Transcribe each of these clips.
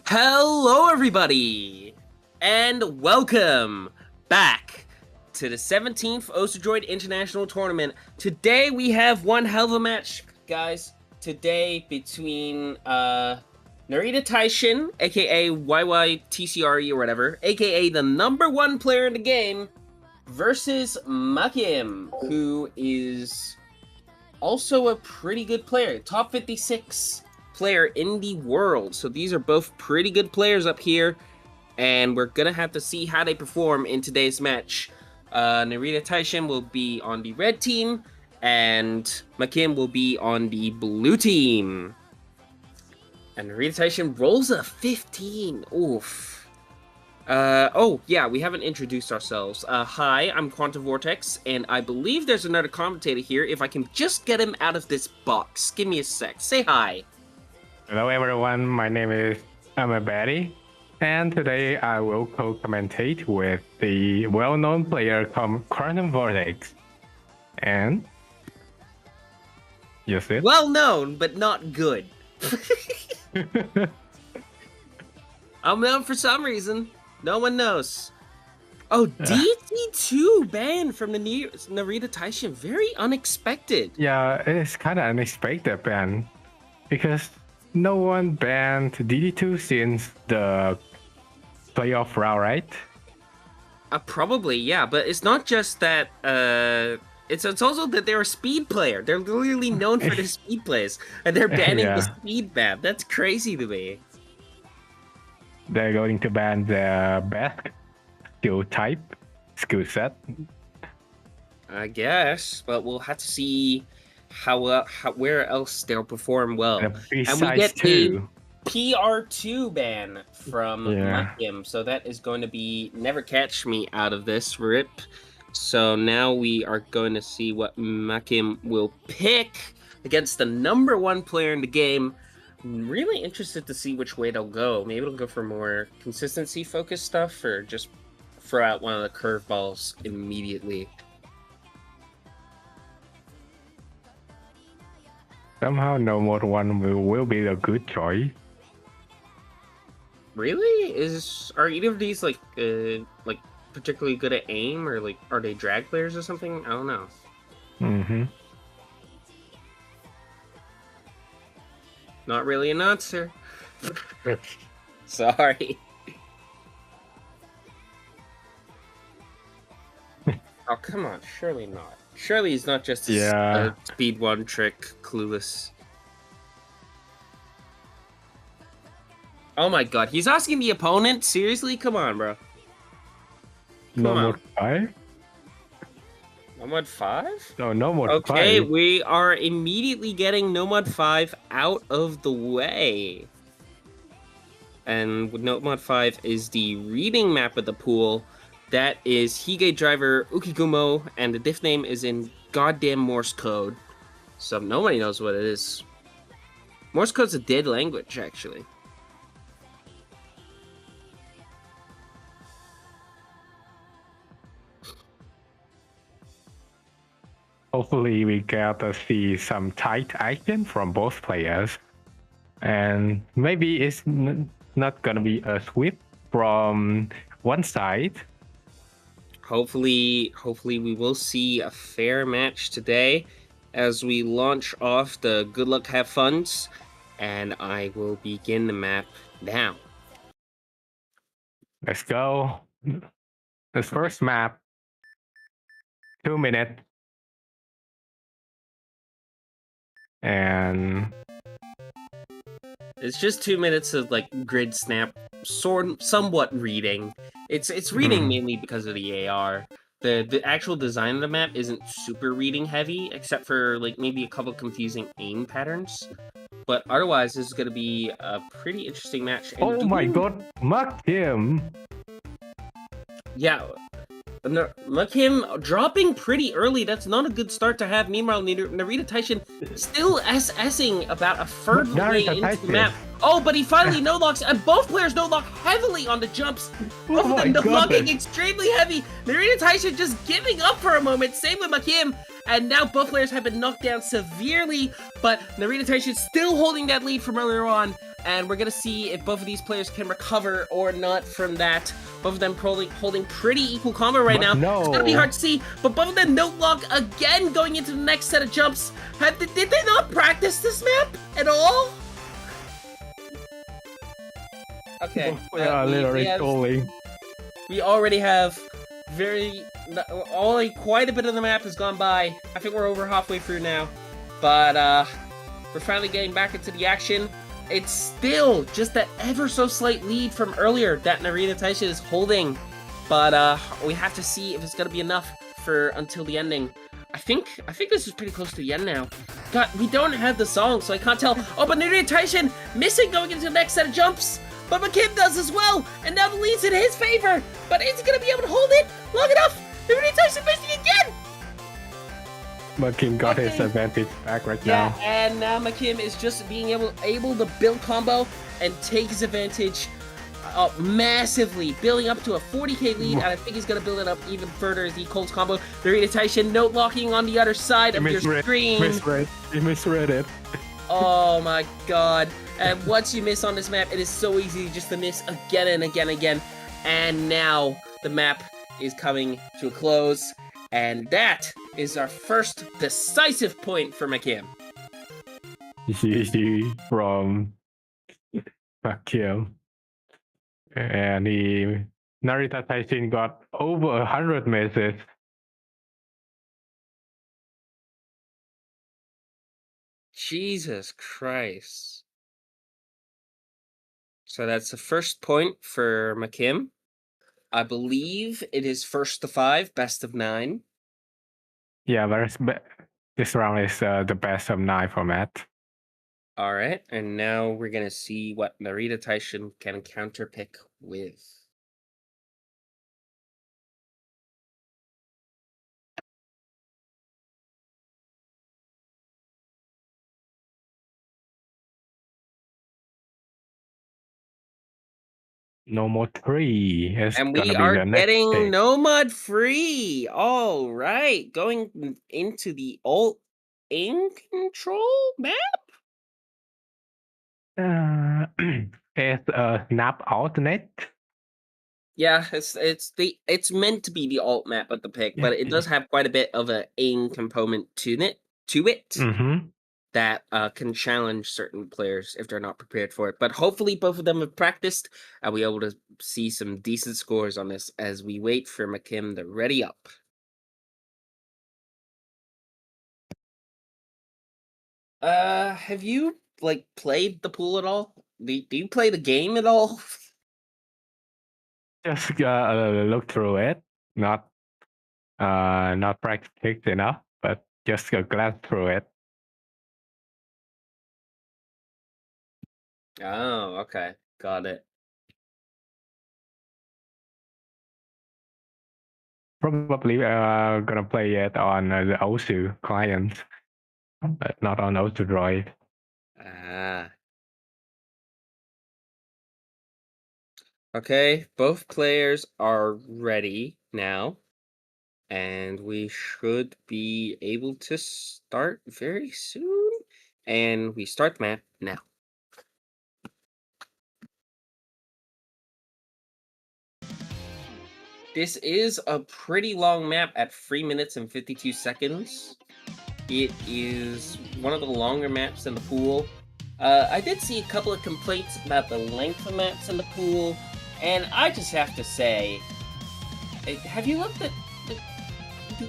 Hello everybody, and welcome back to the 17th Droid International Tournament. Today we have one hell of a match, guys. Today between NaritaTaishin, aka YYTCRE or whatever, aka the #1 player in the game, versus Makimm, who is also a pretty good player, top 56 player in the world. So these are both pretty good players up here, and we're gonna have to see how they perform in today's match. NaritaTaishin will be on the red team, and Makimm will be on the blue team. And NaritaTaishin rolls a 15. Oof. Oh, yeah, we haven't introduced ourselves. Hi, I'm Quantum Vortex, and I believe there's another commentator here. If I can just get him out of this box. Give me a sec. Say hi. Hello everyone, my name is Amebetti, and today I will co-commentate with the well-known player Quantum Vortex. And you see? Well known, but not good. I'm known for some reason. No one knows. Oh, DT2 banned from the NaritaTaishin. Very unexpected. Yeah, it's kind of unexpected ban, because no one banned DD2 since the playoff round, right? Probably, yeah, but it's not just that, it's also that they're a speed player. They're literally known for their speed plays, and they're banning the speed map. That's crazy to me. They're going to ban the best skill set. I guess, but we'll have to see where else they'll perform well. And we get a PR2 ban from Makimm, so that is going to be never catch me out of this rip. So now we are going to see what Makimm will pick against the #1 player in the game. I'm really interested to see which way they'll go. Maybe it'll go for more consistency focused stuff, or just throw out one of the curveballs immediately. Somehow #1 will be a good choice. Really? Are either of these like particularly good at aim, or like are they drag players or something? I don't know. Not really an answer. Sorry. Oh, come on. Surely not. Surely he's not just a speed one trick clueless. Oh my god, he's asking the opponent? Seriously? Come on, bro. #5? #5? No, #5. Okay, we are immediately getting #5 out of the way. And #5 is the reading map of the pool. That is Hige Driver Ukigumo, and the diff name is in goddamn Morse code. So nobody knows what it is. Morse code's a dead language, actually. Hopefully we get to see some tight action from both players. And maybe it's not gonna be a sweep from one side. Hopefully we will see a fair match today as we launch off the Good Luck Have Funs, and I will begin the map now. Let's go. This first map, 2 minutes. And it's just 2 minutes of like grid snap, somewhat reading. It's reading mainly because of the AR. The actual design of the map isn't super reading heavy, except for like maybe a couple confusing aim patterns. But otherwise, this is going to be a pretty interesting match. And Oh my god, Makimm! Yeah, Makimm dropping pretty early. That's not a good start to have. Meanwhile, NaritaTaishin still SSing about a third way into the map. Oh, but he finally no-locks, and both players no-lock heavily on the jumps. Both of them no-locking extremely heavy. NaritaTaishin just giving up for a moment. Same with Makimm. And now both players have been knocked down severely, but NaritaTaishin still holding that lead from earlier on. And we're going to see if both of these players can recover or not from that. Both of them holding pretty equal combo right now. No. It's going to be hard to see, but both of them no-lock again going into the next set of jumps. Did they not practice this map at all? Okay. We are literally trolling. We already have quite a bit of the map has gone by. I think we're over halfway through now. But we're finally getting back into the action. It's still just that ever so slight lead from earlier that NaritaTaishin is holding. But we have to see if it's gonna be enough for until the ending. I think this is pretty close to the end now. God, we don't have the song, so I can't tell. Oh, but NaritaTaishin missing going into the next set of jumps. But Makimm does as well, and now the lead's in his favor. But is he gonna be able to hold it long enough? NaritaTaishin missing again. Makimm got his advantage back right now. Yeah, and now Makimm is just being able to build combo and take his advantage massively, building up to a 40k lead, and I think he's going to build it up even further as he holds combo. NaritaTaishin note locking on the other side of your screen. He misread it. Oh my god. And once you miss on this map, it is so easy just to miss again and again and again. And now the map is coming to a close. And that is our first decisive point for Makimm. GG from Makimm. And NaritaTaishin got over 100 misses. Jesus Christ. So that's the first point for Makimm. I believe it is first to 5, best of 9. Yeah, this round is the best of 9 format. All right, and now we're gonna see what NaritaTaishin can counterpick with. No more 3. And we are getting Nomad free. All right, going into the alt in control map. It's a snap alternate. Yeah, it's meant to be the alt map at the pick, but it does have quite a bit of an aim component to it. Mm-hmm. That can challenge certain players if they're not prepared for it. But hopefully both of them have practiced and we're able to see some decent scores on this as we wait for Makimm to ready up. Have you played the pool at all? Do you play the game at all? Just look through it, not practiced enough, but just glance through it. Oh, okay. Got it. Probably gonna play it on the O2 client, but not on O2 Droid. Ah. Okay, both players are ready now. And we should be able to start very soon. And we start the map now. This is a pretty long map at 3 minutes and 52 seconds. It is one of the longer maps in the pool. I did see a couple of complaints about the length of maps in the pool, and I just have to say, have you looked at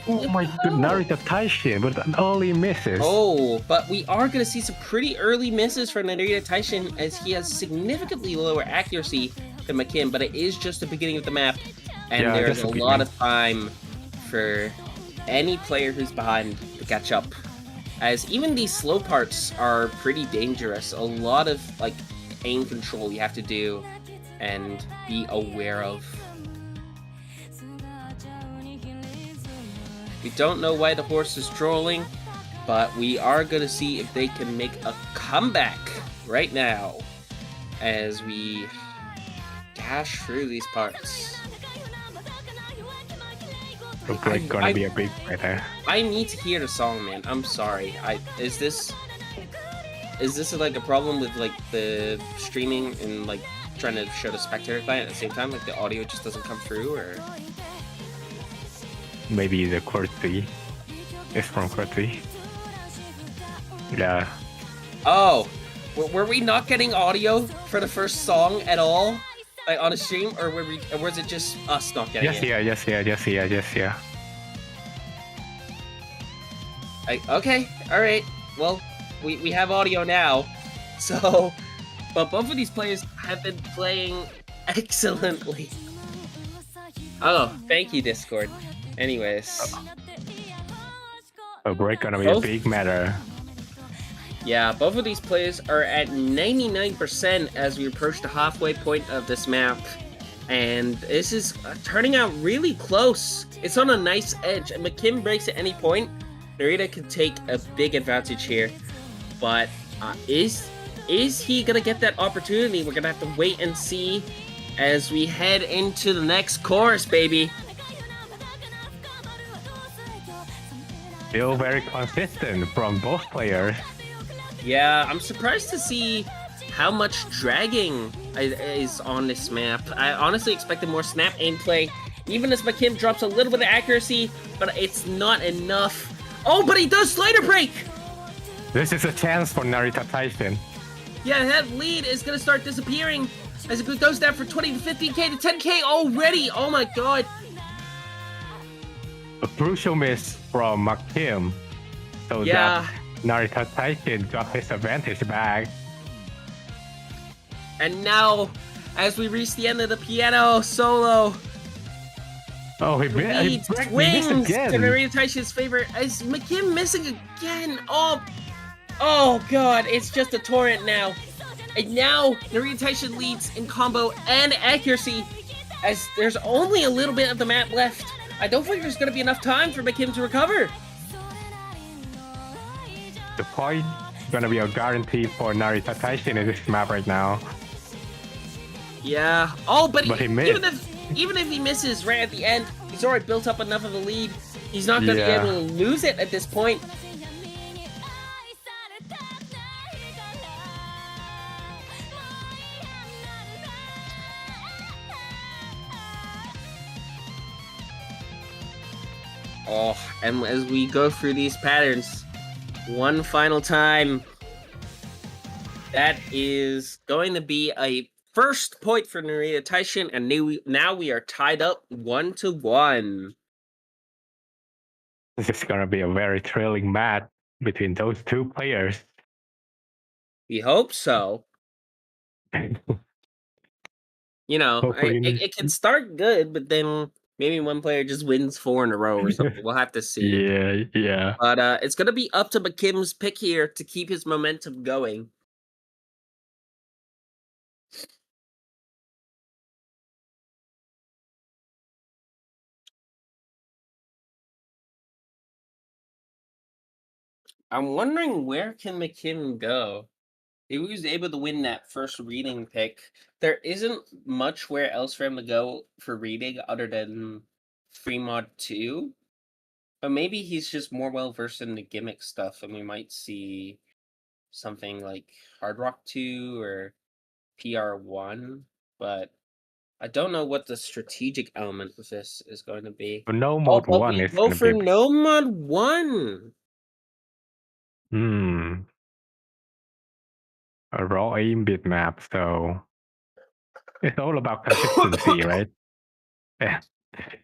Oh my god, NaritaTaishin with an early misses. Oh, but we are going to see some pretty early misses for NaritaTaishin as he has significantly lower accuracy than Makimm, but it is just the beginning of the map, and there's a lot of time for any player who's behind to catch up. as even these slow parts are pretty dangerous. A lot of like aim control you have to do and be aware of. We don't know why the horse is trolling, but we are going to see if they can make a comeback right now as we dash through these parts. Looks like gonna be a big fighter. I need to hear the song, man. I'm sorry. Is this like a problem with like the streaming and like trying to show the spectator client at the same time? Like the audio just doesn't come through, or Maybe the Quertzy. It's from Quertzy. Yeah. oh, were we not getting audio for the first song at all, like on a stream, or was it just us not getting it? Yes, here. Okay, all right. Well, we have audio now, so. But both of these players have been playing excellently. Oh, thank you, Discord. Anyways. A break gonna be a big matter. Yeah, both of these players are at 99% as we approach the halfway point of this map. And this is turning out really close. It's on a nice edge. And Makimm breaks at any point. Narita could take a big advantage here. But is he gonna get that opportunity? We're gonna have to wait and see as we head into the next chorus, baby. Still very consistent from both players. Yeah, I'm surprised to see how much dragging is on this map. I honestly expected more snap aim play, even as Makimm drops a little bit of accuracy, but it's not enough. Oh, but he does slider break! This is a chance for NaritaTaishin. Yeah, that lead is gonna start disappearing as it goes down from 20 to 15k to 10k already. Oh my god. A crucial miss from Makimm. So yeah, that NaritaTaishin got his advantage back. And now, as we reach the end of the piano solo, oh, he swings again. to NaritaTaishin's favor as Makimm missing again. Oh god, it's just a torrent now. And now NaritaTaishin leads in combo and accuracy as there's only a little bit of the map left. I don't think there's going to be enough time for Makimm to recover. The point is going to be a guarantee for NaritaTaishin in this map right now. Yeah. Oh, but he missed. even if he misses right at the end, he's already built up enough of a lead. He's not going to be able to lose it at this point. Oh, and as we go through these patterns, one final time, that is going to be a first point for NaritaTaishin, and now we are tied up 1-1. This is going to be a very thrilling match between those two players. We hope so. You know, it can start good, but then maybe one player just wins 4 in a row or something. We'll have to see. Yeah. But it's going to be up to Makimm's pick here to keep his momentum going. I'm wondering, where can Makimm go? He was able to win that first reading pick. There isn't much where else for him to go for reading other than Free Mod 2. But maybe he's just more well versed in the gimmick stuff, and we might see something like Hard Rock 2 or PR1. But I don't know what the strategic element of this is going to be. No Mod 1 is go for No Mod 1. A raw aim bit map, so it's all about consistency, right?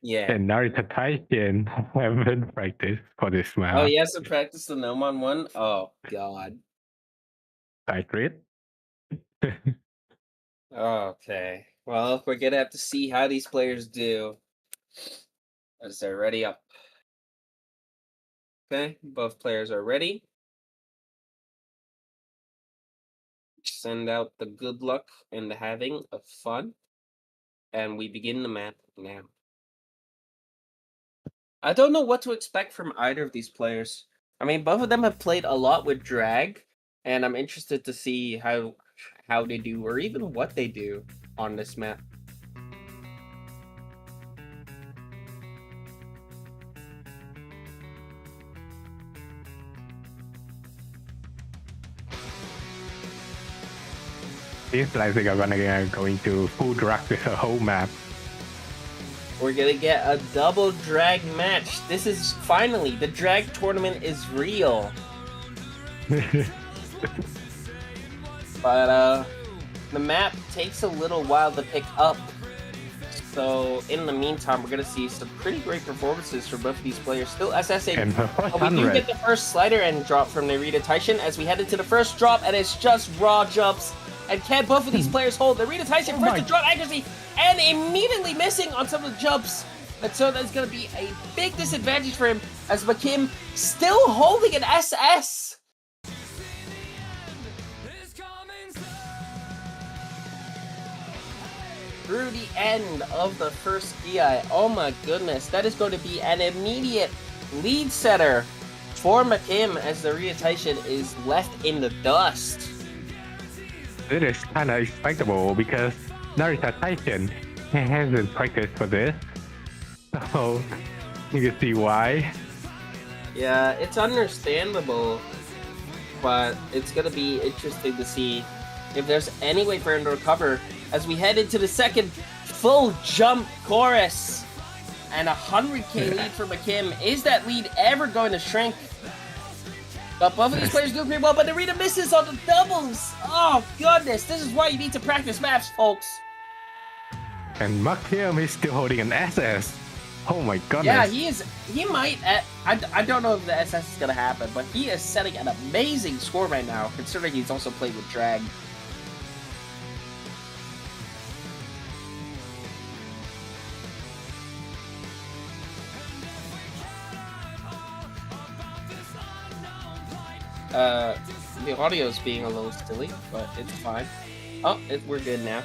Yeah. And NaritaTaishin haven't practiced for this map. Oh, he has to practice the No Mod 1? Oh, God. Tight. Okay. Well, we're gonna have to see how these players do as they're ready up. Okay, both players are ready. Send out the good luck and the having of fun. And we begin the map now. I don't know what to expect from either of these players. I mean, both of them have played a lot with drag, and I'm interested to see how they do, or even what they do on this map. These like they are going to full drag the whole map. We're gonna get a double drag match. This is finally, the drag tournament is real. But the map takes a little while to pick up. So in the meantime, we're gonna see some pretty great performances from both of these players. Still SSing. But we do get the first slider end drop from NaritaTaishin as we head into the first drop, and it's just raw jumps. And can both of these players hold? NaritaTaishin first to drop accuracy and immediately missing on some of the jumps. And so that's going to be a big disadvantage for him as Makimm still holding an SS. Through the end of the first DI. Oh my goodness, that is going to be an immediate lead setter for Makimm as NaritaTaishin is left in the dust. It is kind of expectable because NaritaTaishin hasn't practiced for this, so you can see why. Yeah, it's understandable, but it's gonna be interesting to see if there's any way for him to recover as we head into the second full jump chorus. And 100k lead for Makimm. Is that lead ever going to shrink? But both of these players do pretty well, but Narita misses on the doubles. Oh goodness, this is why you need to practice maps, folks. And Makimm is still holding an SS. Oh my goodness. Yeah, he is. He might. I don't know if the SS is gonna happen, but he is setting an amazing score right now, considering he's also played with drag. The audio is being a little silly, but it's fine. Oh, we're good now.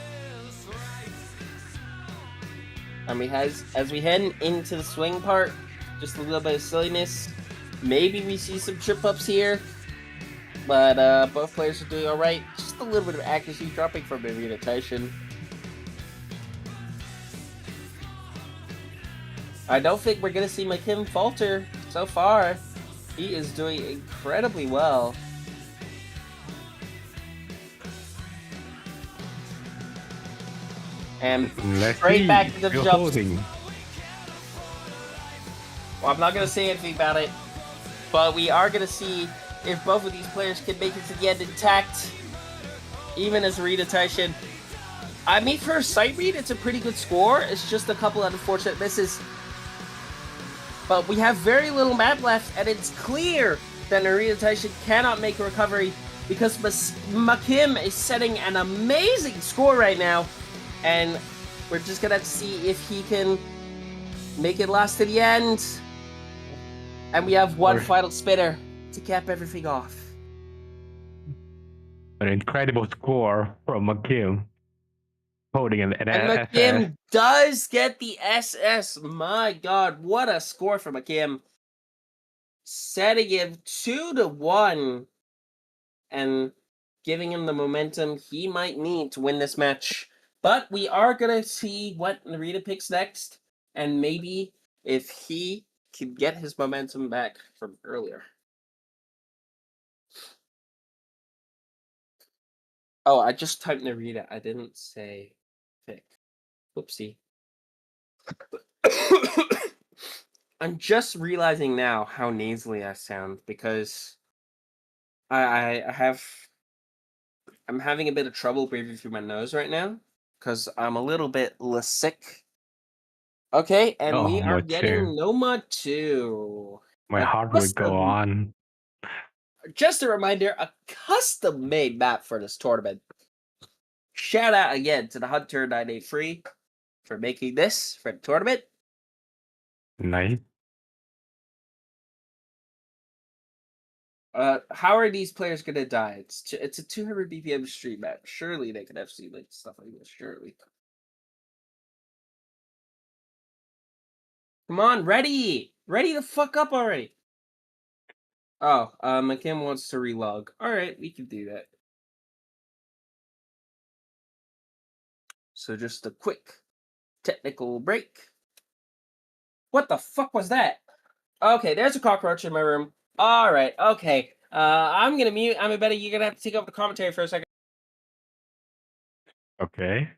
And as we head into the swing part, just a little bit of silliness. Maybe we see some trip ups here, but both players are doing all right. Just a little bit of accuracy dropping from NaritaTaishin. I don't think we're gonna see Makimm falter so far. He is doing incredibly well. And straight back to the jump. Well, I'm not going to say anything about it, but we are going to see if both of these players can make it to the end intact, even as NaritaTaishin. I mean, for a sight read, it's a pretty good score. It's just a couple of unfortunate misses. But we have very little map left, and it's clear that NaritaTaishin cannot make a recovery because Makimm is setting an amazing score right now. And we're just gonna have to see if he can make it last to the end. And we have one final spinner to cap everything off. An incredible score from Makimm. Holding an and SS. Makimm does get the SS. My God, what a score for Makimm. Setting him 2-1 and giving him the momentum he might need to win this match. But we are going to see what Narita picks next, and maybe if he can get his momentum back from earlier. Oh, I just typed Narita. I didn't say pick. Whoopsie. I'm just realizing now how nasally I sound because I'm having a bit of trouble breathing through my nose right now because I'm a little bit sick. Okay, and we are getting Noma 2. My heart would go on. Just a reminder, a custom-made map for this tournament. Shout out again to the Hunter983 for making this for the tournament. Nice. How are these players gonna die? It's a 200 BPM stream match. Surely they could have seen like stuff like this. Surely. Come on, ready the fuck up already. Oh, Makimm wants to relog. All right, we can do that. So just a quick technical break. What the fuck was that? Okay, there's a cockroach in my room. All right, okay. I'm gonna mute. Amebetti, you're gonna have to take over the commentary for a second. Okay.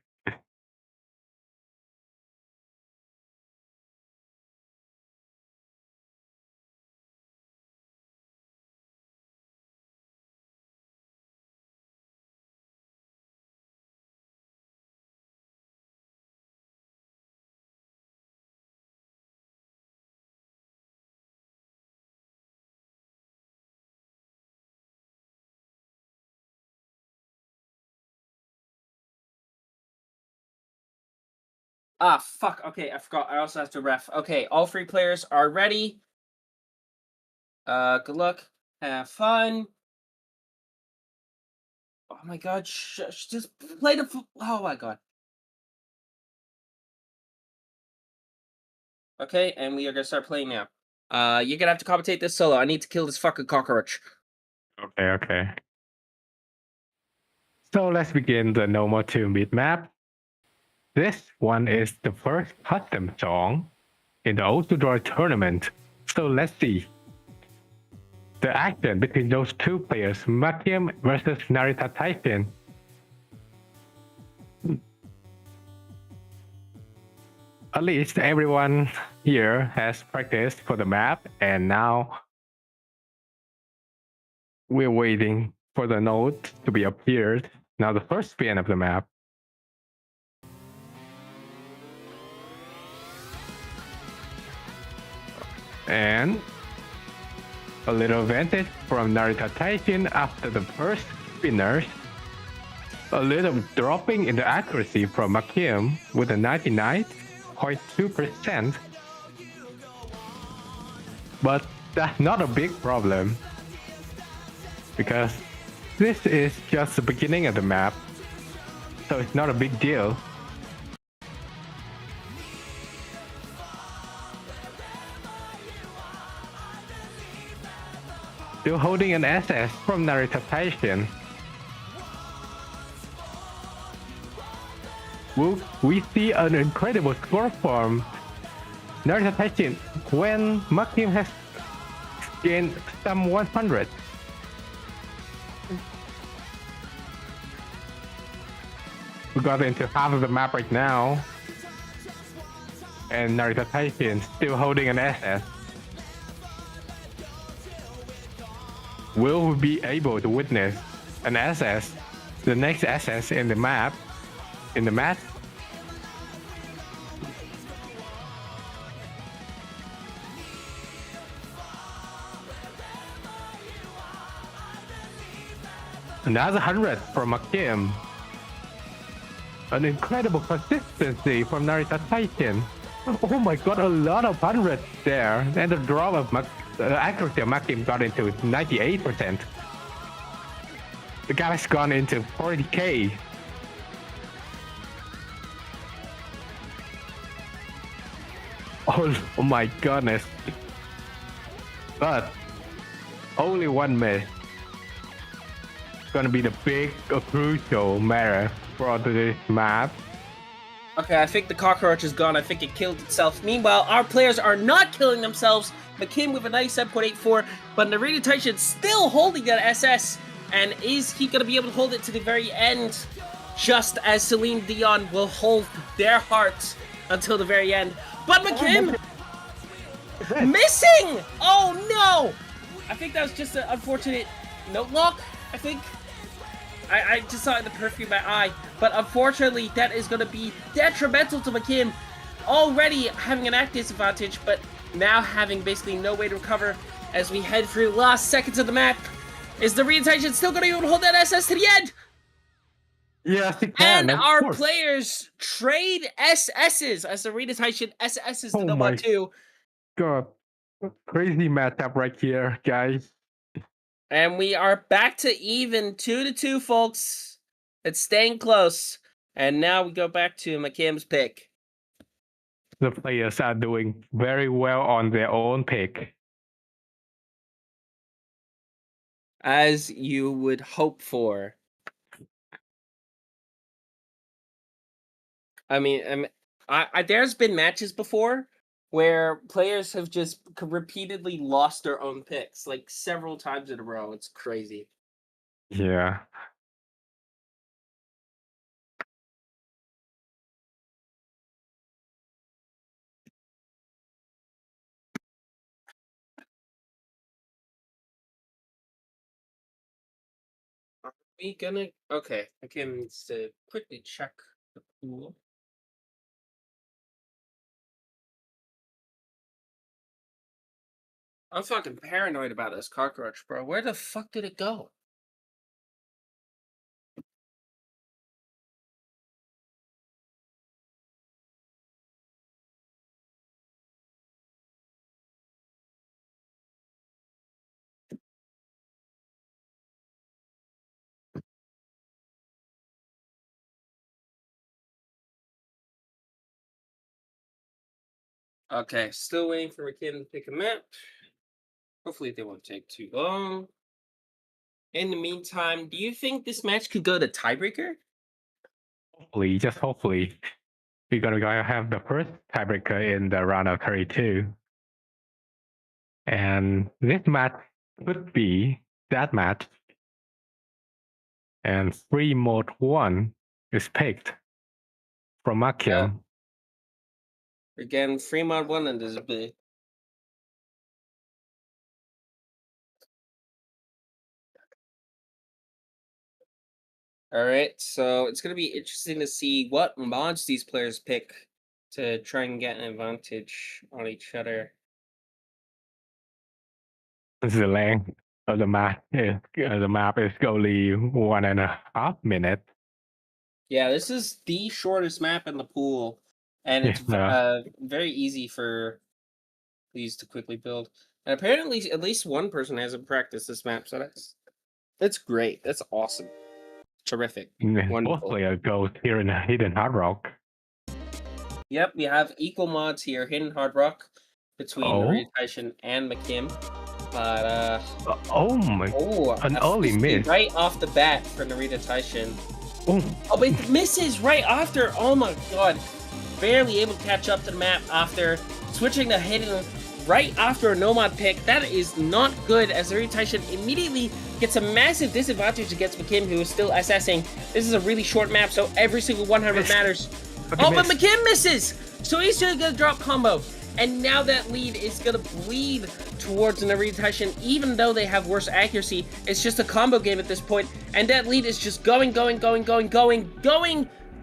Ah, fuck. Okay, I forgot. I also have to ref. Okay, all 3 players are ready. Good luck. Have fun. Oh my god, just play the. Oh my god. Okay, and we are gonna start playing now. You're gonna have to commentate this solo. I need to kill this fucking cockroach. Okay. So let's begin the normal 2-bit map. This one is the first custom song in the O2 Droid tournament. So let's see. The action between those 2 players, Makimm versus NaritaTaishin. At least everyone here has practiced for the map, and now we're waiting for the note to be appeared. Now the first spin of the map. And a little advantage from NaritaTaishin after the first spinners. A little dropping in the accuracy from Makimm with a 99.2%. But that's not a big problem, because this is just the beginning of the map, so it's not a big deal. Still holding an SS from NaritaTaishin. We see an incredible score from NaritaTaishin when Makimm has gained some 100. We got into half of the map right now, and NaritaTaishin still holding an SS. Will we be able to witness an SS, the next SS in the map, in the match? Another 100 from Makimm. An incredible consistency from NaritaTaishin. Oh my god, a lot of hundreds there. And the drop of accuracy of Makimm got into 98%. The guy's gone into 40k. Oh my goodness. But only one miss. Gonna be the big crucial matter for this map. Okay, I think the cockroach is gone. I think it killed itself. Meanwhile, our players are not killing themselves. Makimm with a 97.84, but NaritaTaishin still holding that SS. And is he going to be able to hold it to the very end? Just as Celine Dion will hold their hearts until the very end. But Makimm missing! Oh no! I think that was just an unfortunate note lock, I think. I just saw it in the perfume of my eye, but unfortunately that is going to be detrimental to Makimm, already having an act disadvantage, but now having basically no way to recover as we head through the last seconds of the map. Is the NaritaTaishin still going to be able to hold that SS to the end? Yes, it can. And our players trade SSs as the NaritaTaishin SSs to the 1-2. God, crazy matchup right here, guys. And we are back to even 2-2, folks. It's staying close. And now we go back to Makimm's pick. The players are doing very well on their own pick. As you would hope for. I mean, there's been matches before where players have just repeatedly lost their own picks, like several times in a row. It's crazy. Yeah. Are we gonna? Okay, I can quickly check the pool. I'm fucking paranoid about this cockroach, bro. Where the fuck did it go? Okay, still waiting for Makimm to pick a map. Hopefully they won't take too long. In the meantime, do you think this match could go to tiebreaker? Hopefully, just hopefully, we're gonna have the first tiebreaker in the round of 32. And this match could be that match. And free mode 1 is picked from Makimm. Again, free mod 1 and this is big. All right, so it's going to be interesting to see what mods these players pick to try and get an advantage on each other. The length of the map is only 1.5 minutes. Yeah, this is the shortest map in the pool, and it's very easy for these to quickly build. And apparently, at least one person hasn't practiced this map, so that's great. That's awesome. Terrific. Both Wonderful. players go here in Hidden Hard Rock. Yep, we have equal mods here, Hidden Hard Rock, between NaritaTaishin and Makimm. But oh my! An early miss right off the bat for NaritaTaishin. Oh, but it misses right after. Oh my god! Barely able to catch up to the map after switching to Hidden right after a Nomad pick. That is not good, as NaritaTaishin immediately gets a massive disadvantage against Makimm, who is still assessing. This is a really short map, so every single 100 matters. Oh, but Makimm misses! So he's just gonna drop combo. And now that lead is gonna bleed towards NaritaTaishin, even though they have worse accuracy. It's just a combo game at this point. And that lead is just going.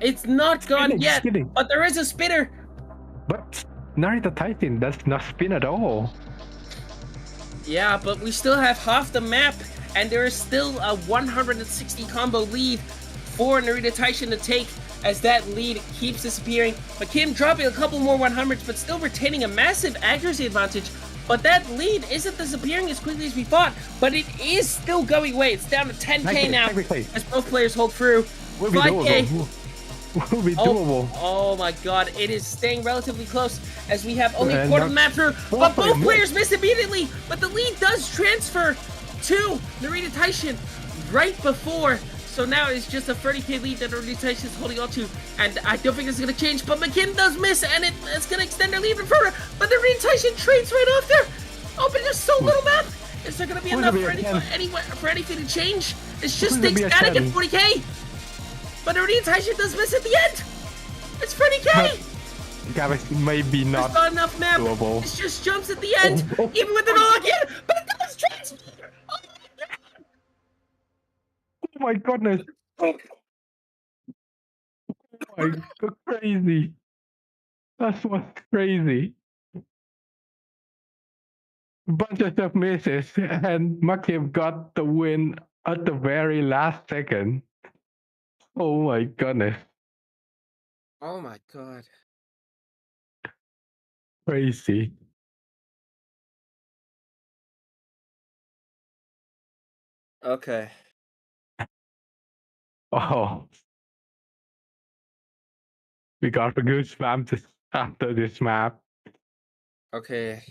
It's not gone yet, but there is a spinner. But NaritaTaishin does not spin at all. Yeah, but we still have half the map, and there is still a 160 combo lead for NaritaTaishin to take, as that lead keeps disappearing. Makimm dropping a couple more 100s, but still retaining a massive accuracy advantage. But that lead isn't disappearing as quickly as we thought, but it is still going away. It's down to 10k now, as both players hold through. 5k. Will be doable. Oh my god, it is staying relatively close, as we have only a quarter of the map through. But both players miss immediately, but the lead does transfer to NaritaTaishin right before. So now it's just a 30k lead that NaritaTaishin is holding on to, and I don't think this is going to change, but Makimm does miss, and it's going to extend their lead even further, but NaritaTaishin trades right after. Oh, but there's so little map. Is there going to be enough for anything to change? It's just staying static at 40k. But NaritaTaishin does miss at the end. It's 30k. Guys, maybe not. There's not enough map. Doable. It just jumps at the end, even with it all again. But it does transfer. Oh my goodness. Oh my god, crazy. That was crazy. Bunches of misses, and Makimm got the win at the very last second. Oh my goodness. Oh my god. Crazy. Okay. Oh, we got a good spam after this map. Okay.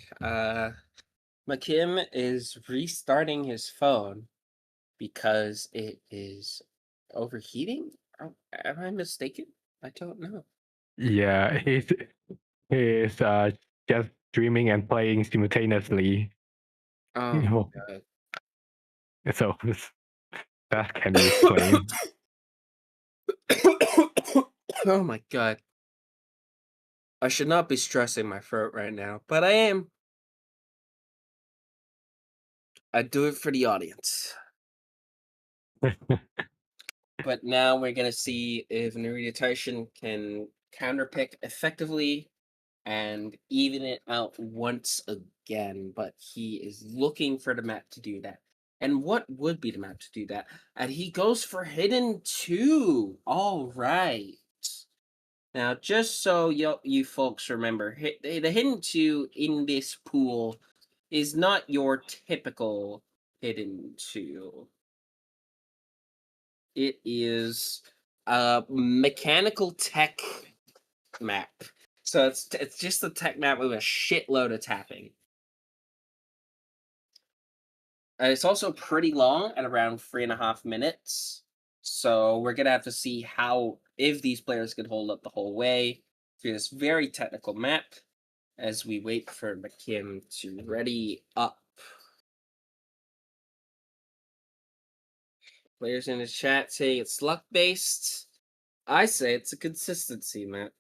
Makimm is restarting his phone because it is overheating. Am I mistaken? I don't know. Yeah, he's just streaming and playing simultaneously. Oh my god. So that can be explained. Oh my god. I should not be stressing my throat right now, but I am. I do it for the audience. But now we're gonna see if NaritaTaishin can counterpick effectively and even it out once again. But he is looking for the map to do that. And what would be the map to do that? And he goes for Hidden 2. All right. Now, just so you folks remember, the Hidden 2 in this pool is not your typical Hidden 2. It is a mechanical tech map. So it's just a tech map with a shitload of tapping. It's also pretty long at around 3.5 minutes. So we're gonna have to see if these players can hold up the whole way through this very technical map as we wait for Makimm to ready up. Players in the chat saying it's luck-based. I say it's a consistency map.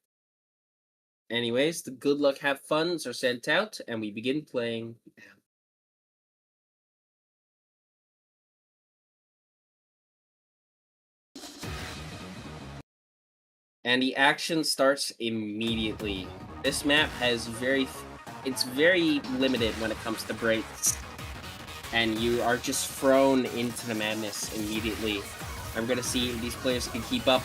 Anyways, the good luck have funs are sent out, and we begin playing now. And the action starts immediately. This map has it's very limited when it comes to breaks. And you are just thrown into the madness immediately. I'm gonna see if these players can keep up.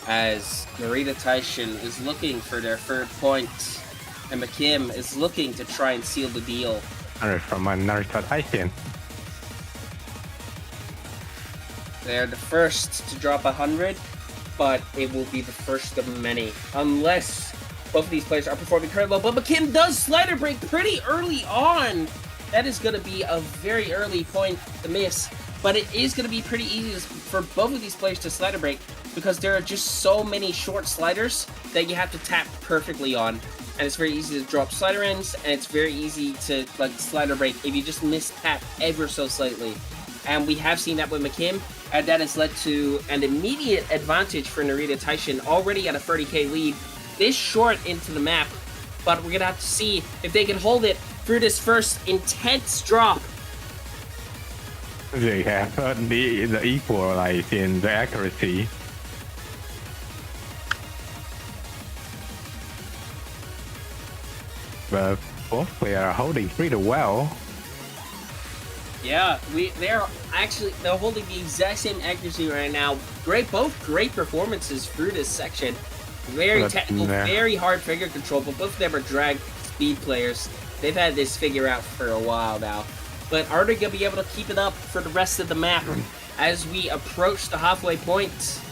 As NaritaTaishin is looking for their third point. And Makimm is looking to try and seal the deal. From NaritaTaishin. They're the first to drop 100. But it will be the first of many, unless both of these players are performing incredibly well. But Makimm does slider break pretty early on. That is going to be a very early point to miss, but it is going to be pretty easy for both of these players to slider break because there are just so many short sliders that you have to tap perfectly on. And it's very easy to drop slider ends, and it's very easy to slider break if you just miss tap ever so slightly. And we have seen that with Makimm, and that has led to an immediate advantage for NaritaTaishin, already at a 30k lead, this short into the map. But we're going to have to see if they can hold it through this first intense drop. They have the equalize in the accuracy. But both players are holding pretty well. Yeah, they're holding the exact same accuracy right now. Both great performances through this section. Very technical, very hard figure control, but both of them are drag speed players. They've had this figure out for a while now. But are they going to be able to keep it up for the rest of the map as we approach the halfway point?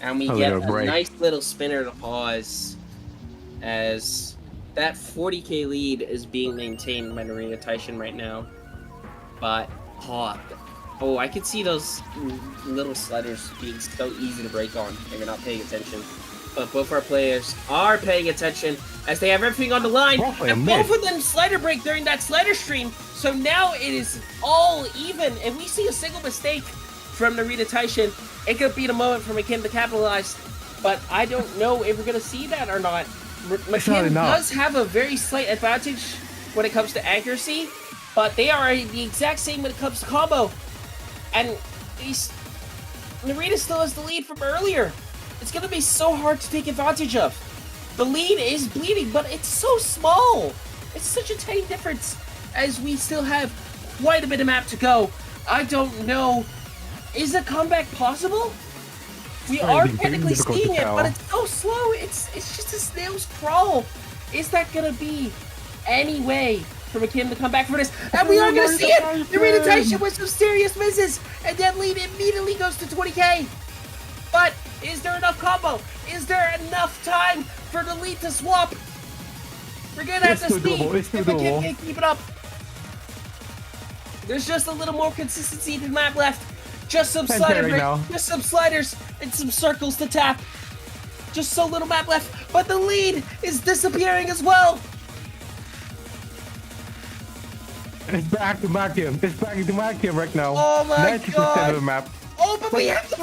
And we get a nice little spinner to pause as that 40k lead is being maintained by NaritaTaishin right now. But, oh, I could see those little sliders being so easy to break on if you're not paying attention. But both our players are paying attention as they have everything on the line. And both of them slider break during that slider stream. So now it is all even. If we see a single mistake from NaritaTaishin, it could be the moment for Makimm to capitalize. But I don't know if we're going to see that or not. Makimm does have a very slight advantage when it comes to accuracy, but they are the exact same when it comes to combo. And Narita still has the lead from earlier. It's going to be so hard to take advantage of. The lead is bleeding, but it's so small. It's such a tiny difference as we still have quite a bit of map to go. I don't know. Is a comeback possible? We are technically seeing it, but it's so slow. It's just a snail's crawl. Is that gonna be any way for Makimm to come back for this. And we are going to see it! NaritaTaishin with some serious misses. And that lead immediately goes to 20k. But is there enough combo? Is there enough time for the lead to swap? We're going to have to see if Makimm can keep it up. There's just a little more consistency to the map left. Just some slider break, just some sliders and some circles to tap. Just so little map left, but the lead is disappearing as well. It's back to Makimm. It's back to Makimm right now. Oh my god! Of the map. Oh, but we have the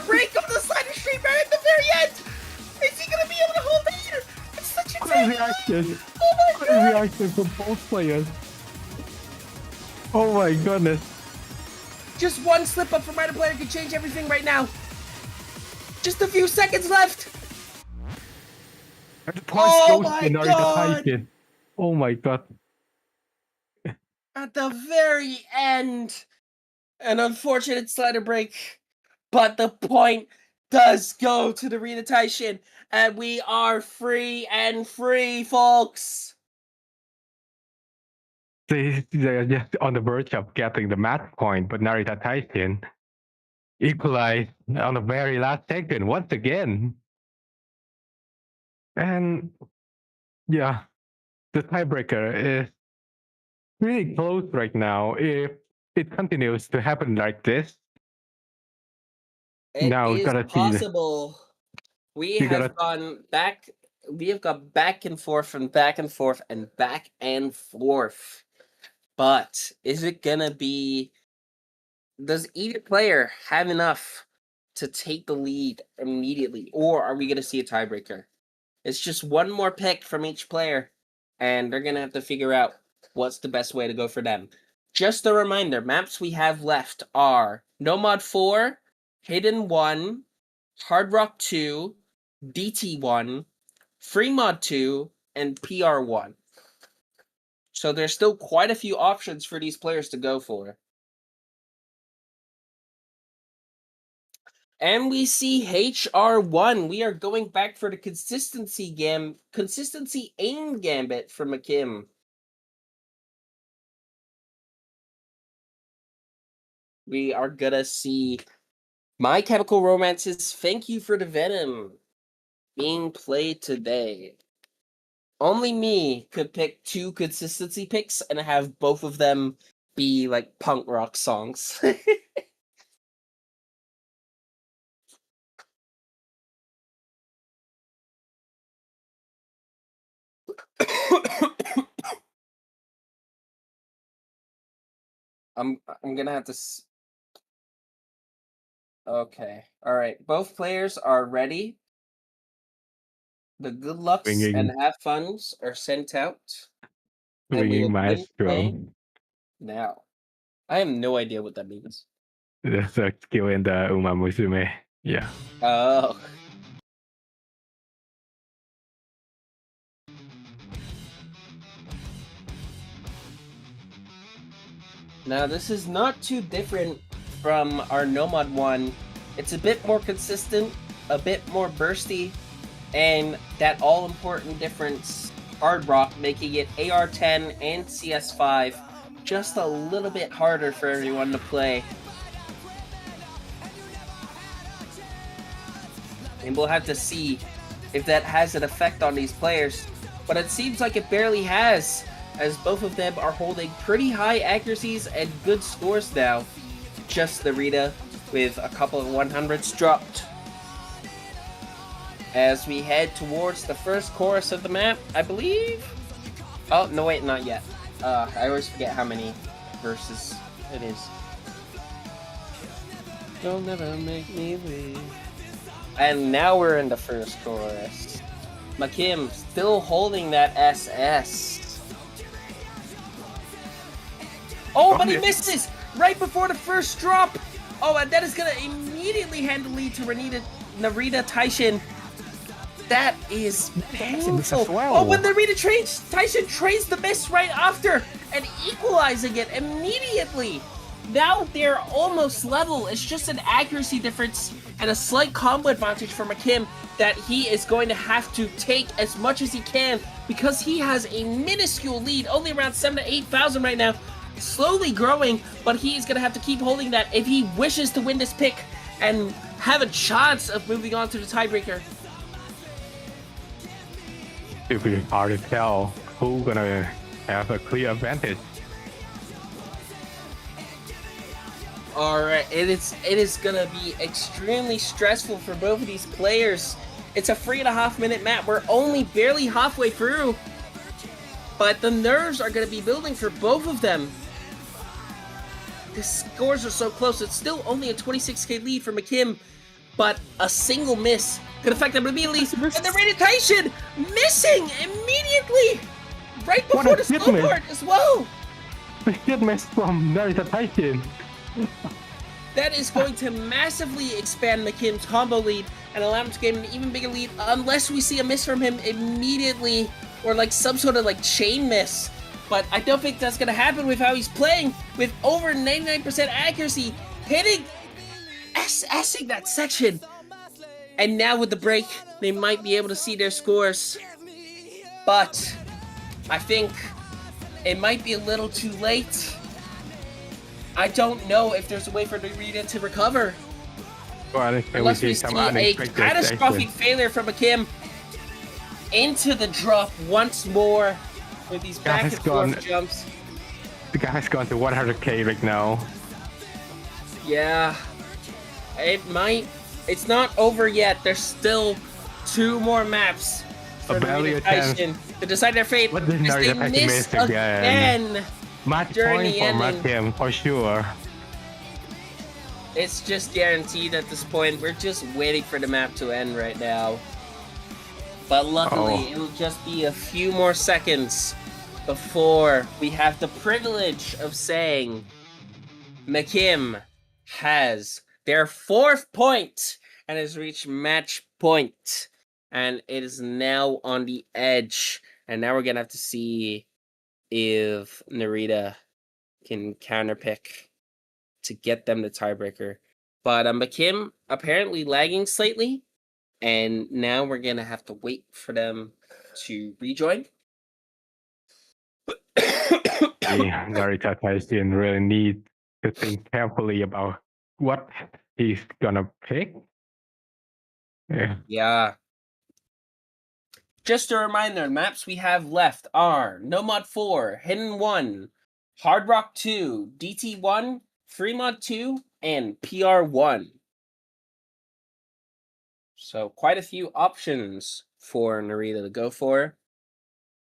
break of the slider stream right at the very end. Is he gonna be able to hold it here? It's such a crazy action. Oh my god! Crazy action from both players. Oh my goodness. Just one slip up from either player could change everything right now. Just a few seconds left. And the points goes to NaritaTaishin. Oh my god. At the very end. An unfortunate slider break. But the point does go to the NaritaTaishin. And we are free and free, folks. They're just on the verge of getting the match point, but NaritaTaishin equalized on the very last second once again. And yeah, the tiebreaker is really close right now. If it continues to happen like this, now we gotta possible. We have gone back. We have got back and forth and back and forth and back and forth. But is it gonna be? Does either player have enough to take the lead immediately, or are we gonna see a tiebreaker? It's just one more pick from each player, and they're gonna have to figure out what's the best way to go for them. Just a reminder, maps we have left are Nomad 4, Hidden 1, Hard Rock 2, DT 1, Free Mod 2, and PR 1. So there's still quite a few options for these players to go for. And we see HR1. We are going back for the consistency aim gambit for Makimm. We are gonna see My Chemical Romance's Thank You for the Venom being played today. Only me could pick two consistency picks and have both of them be like punk rock songs. I'm gonna have to. Okay, all right. Both players are ready. The good lucks and have funs are sent out. Swinging maestro. Now, I have no idea what that means. That's a skill in the Uma Musume. Yeah. Oh. Now, this is not too different from our Nomad one. It's a bit more consistent, a bit more bursty, and that all-important difference, Hard Rock, making it AR10 and CS5 just a little bit harder for everyone to play. And we'll have to see if that has an effect on these players. But it seems like it barely has, as both of them are holding pretty high accuracies and good scores now. Just Narita with a couple of 100s dropped. As we head towards the first chorus of the map, I believe? Oh, no wait, not yet. I always forget how many verses it is. Don't never make me leave. And now we're in the first chorus. Makimm still holding that SS. Oh, but he misses! Right before the first drop! Oh, and that is gonna immediately hand the lead to NaritaTaishin. That is painful. Well. Oh, when NaritaTaishin trades the miss right after and equalizing it immediately. Now they're almost level. It's just an accuracy difference and a slight combo advantage for Makimm that he is going to have to take as much as he can because he has a minuscule lead, only around 7,000 to 8,000 right now, slowly growing, but he's going to have to keep holding that if he wishes to win this pick and have a chance of moving on to the tiebreaker. It'll be hard to tell who's gonna have a clear advantage. Alright, it is gonna be extremely stressful for both of these players. It's a 3.5 minute map. We're only barely halfway through. But the nerves are gonna be building for both of them. The scores are so close. It's still only a 26k lead for Makimm, but a single miss could affect them immediately. And the NaritaTaishin missing immediately! Right before the slow part as well! The hit miss from NaritaTaishin. That is going to massively expand Makimm's combo lead and allow him to gain an even bigger lead unless we see a miss from him immediately, or like some sort of like chain miss. But I don't think that's going to happen with how he's playing, with over 99% accuracy, hitting, S-ing that section. And now with the break, they might be able to see their scores. But I think it might be a little too late. I don't know if there's a way for Narita to recover. Well, unless we see a catastrophic failure from Makimm into the drop once more with these back and forth jumps. The guy's gone to 100k right now. Yeah, it might. It's not over yet. There's still 2 more maps for NaritaTaishin to decide their fate. What did NaritaTaishin miss again? Match point for Makimm for sure. It's just guaranteed at this point. We're just waiting for the map to end right now. But luckily, it'll just be a few more seconds before we have the privilege of saying Makimm has their 4th point and has reached match point. And it is now on the edge. And now we're going to have to see if Narita can counterpick to get them the tiebreaker. But Makimm apparently lagging slightly. And now we're going to have to wait for them to rejoin. NaritaTaishin really need to think carefully about what he's gonna pick. Yeah. Just a reminder, maps we have left are NoMod 4, Hidden 1, Hard Rock 2, DT1, FreeMod 2, and PR1. So quite a few options for Narita to go for.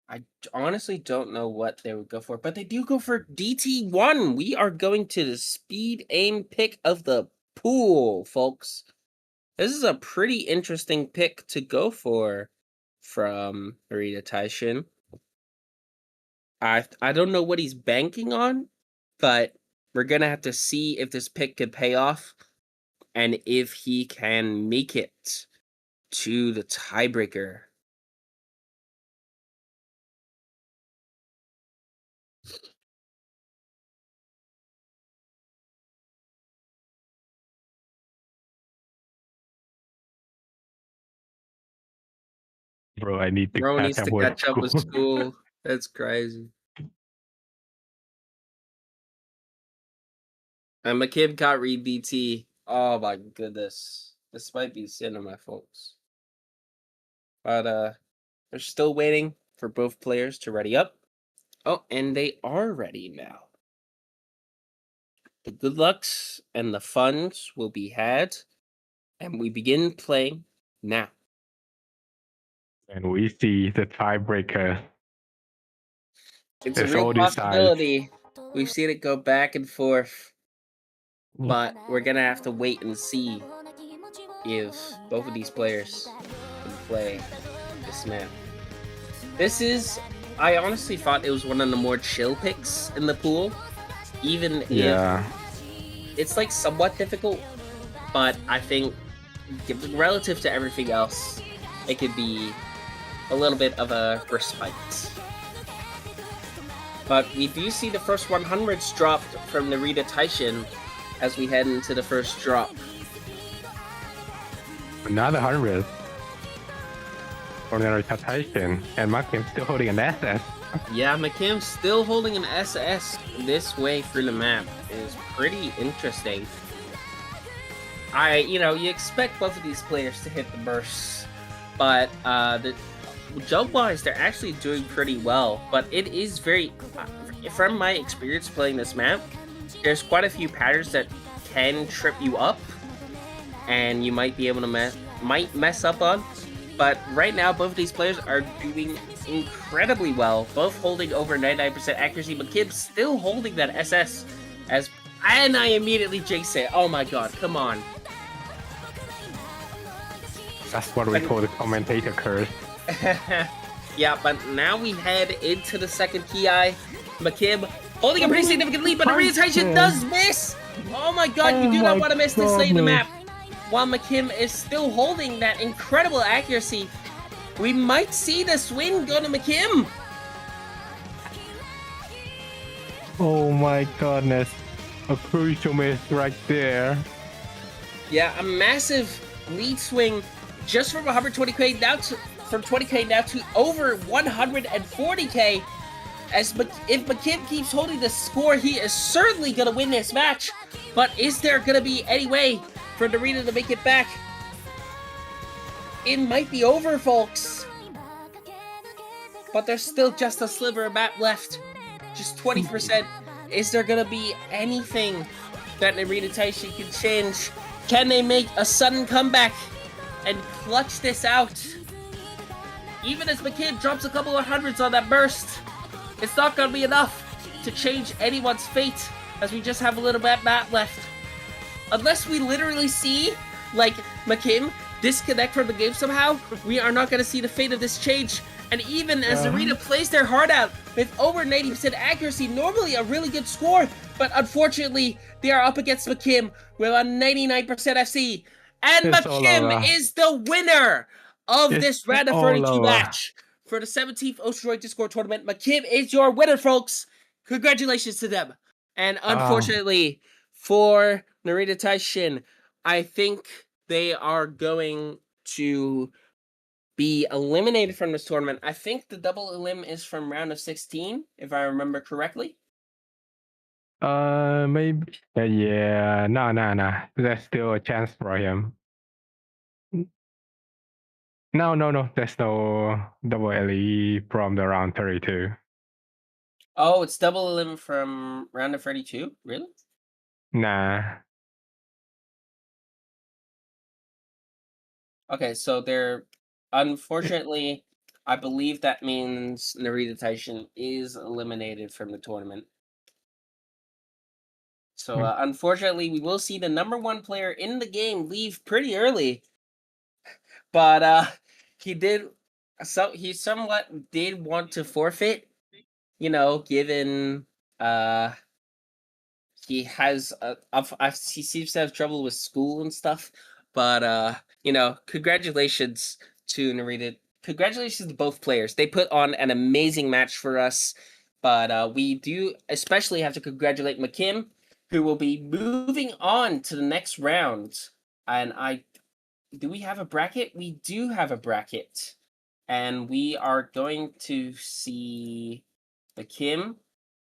I honestly don't know what they would go for, but they do go for DT1. We are going to the speed aim pick of the pool, folks. This is a pretty interesting pick to go for from NaritaTaishin. I don't know what he's banking on, but we're going to have to see if this pick could pay off and if he can make it to the tiebreaker. Bro, I need to catch up with school. That's crazy. And Makimm can't read BT. Oh my goodness. This might be cinema, folks. But they're still waiting for both players to ready up. Oh, and they are ready now. The good lucks and the funds will be had. And we begin playing now. And we see the tiebreaker. It's a real possibility. We've seen it go back and forth. But we're going to have to wait and see if both of these players can play this map. This is... I honestly thought it was one of the more chill picks in the pool. Even if it's like somewhat difficult. But I think relative to everything else, it could be a little bit of a respite. But we do see the first 100s dropped from NaritaTaishin as we head into the first drop. Another 100. for NaritaTaishin, and Makimm still holding an SS. Yeah, Makimm still holding an SS this way through the map is pretty interesting. You expect both of these players to hit the bursts, but jump-wise, they're actually doing pretty well. But it is from my experience playing this map, there's quite a few patterns that can trip you up, and you might be able to mess up on. But right now, both of these players are doing incredibly well, both holding over 99% accuracy. Makimm still holding that SS, and I immediately jinx it. Oh my god, come on. That's what we call the commentator curse. Yeah, but now we head into the second Ki. Makimm holding a pretty significant lead, but NaritaTaishin does miss! Oh my god, you do not want to miss this late in the map. While Makimm is still holding that incredible accuracy, we might see this win go to Makimm. Oh my goodness. A crucial miss right there. Yeah, a massive lead swing just from 120k from 20k now to over 140k. If Makimm keeps holding the score, he is certainly going to win this match. But is there going to be any way for Narita to make it back? It might be over, folks. But there's still just a sliver of map left. Just 20%. Is there going to be anything that NaritaTaishin can change? Can they make a sudden comeback and clutch this out? Even as Makimm drops a couple of hundreds on that burst, it's not going to be enough to change anyone's fate, as we just have a little bit of map left. Unless we literally see, like, Makimm disconnect from the game somehow, we are not going to see the fate of this change. And even as Narita plays their heart out with over 90% accuracy, normally a really good score, but unfortunately, they are up against Makimm with a 99% FC. And Makimm is the winner of this round of 32 match for the 17th Droid Discord tournament. Makimm is your winner, folks. Congratulations to them. And unfortunately for NaritaTaishin, I think they are going to be eliminated from this tournament. I think the double elim is from round of 16, if I remember correctly. Maybe. Yeah, no. There's still a chance for him. No. There's no double LE from the round 32. Oh, it's double elim from round of 32? Really? Nah. Okay, so they're unfortunately, I believe that means NaritaTaishin is eliminated from the tournament. So unfortunately, we will see the number one player in the game leave pretty early. But he somewhat did want to forfeit, given he has he seems to have trouble with school and stuff. But congratulations to Narita. Congratulations to both players. They put on an amazing match for us. But we do especially have to congratulate Makimm, who will be moving on to the next round. And do we have a bracket? We do have a bracket. And we are going to see Makimm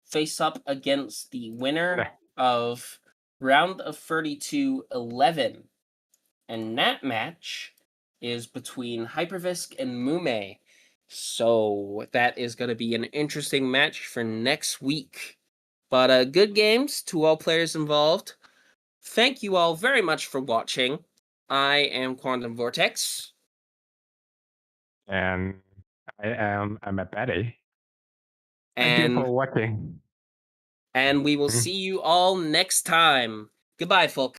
face up against the winner of round of 32 11. And that match is between Hypervisk and Mume. So that is going to be an interesting match for next week. But good games to all players involved. Thank you all very much for watching. I am Quantum Vortex. And I am Amebetti. Thank you for watching. And we will see you all next time. Goodbye, folks.